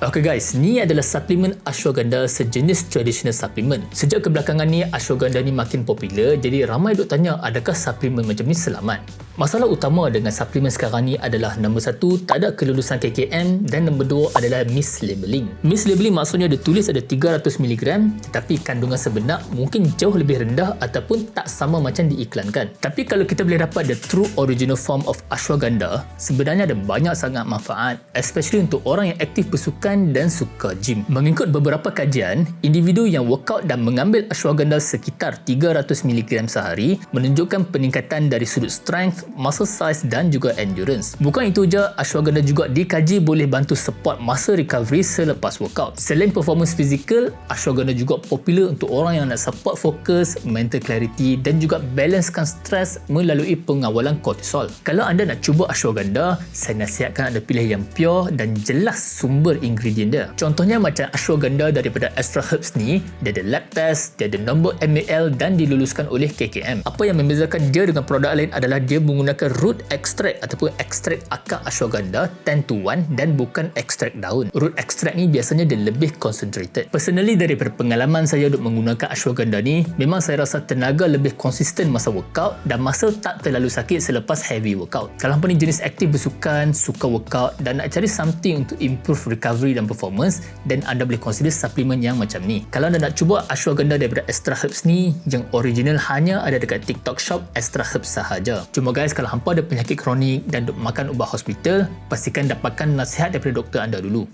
Okay guys, ni adalah suplemen ashwagandha sejenis traditional supplement. Sejak kebelakangan ni, ashwagandha ni makin popular, jadi ramai duk tanya adakah suplemen macam ni selamat? Masalah utama dengan suplemen sekarang ni adalah nombor satu, tak ada kelulusan KKM, dan nombor dua adalah mislabeling. Mislabeling maksudnya dia tulis ada 300mg tetapi kandungan sebenar mungkin jauh lebih rendah ataupun tak sama macam diiklankan. Tapi kalau kita boleh dapat the true original form of ashwagandha, sebenarnya ada banyak sangat manfaat, especially untuk orang yang aktif bersukan dan suka gym. Mengikut beberapa kajian, individu yang workout dan mengambil ashwagandha sekitar 300mg sehari menunjukkan peningkatan dari sudut strength, muscle size dan juga endurance. Bukan itu je, ashwagandha juga dikaji boleh bantu support muscle recovery selepas workout. Selain performance fizikal, ashwagandha juga popular untuk orang yang nak support fokus, mental clarity dan juga balancekan stres melalui pengawalan kortisol. Kalau anda nak cuba ashwagandha, saya nasihatkan anda pilih yang pure dan jelas sumber ingredient dia. Contohnya macam ashwagandha daripada Astra Herbs ni, dia ada lab test, dia ada nombor MAL dan diluluskan oleh KKM. Apa yang membezakan dia dengan produk lain adalah dia menggunakan root extract ataupun ekstrak akar ashwagandha 10:1 dan bukan ekstrak daun. Root extract ni biasanya dia lebih concentrated. Personally, daripada pengalaman saya untuk menggunakan ashwagandha ni, memang saya rasa tenaga lebih konsisten masa workout dan masa tak terlalu sakit selepas heavy workout. Kalau hampa ni jenis aktif bersukan, suka workout dan nak cari something untuk improve recovery dan performance, dan anda boleh consider suplemen yang macam ni. Kalau anda nak cuba ashwagandha daripada Astra Herbs ni, yang original hanya ada dekat TikTok shop Astra Herbs sahaja. Cuma guys, kalau hampa ada penyakit kronik dan duk makan ubat hospital, pastikan dapatkan nasihat daripada doktor anda dulu.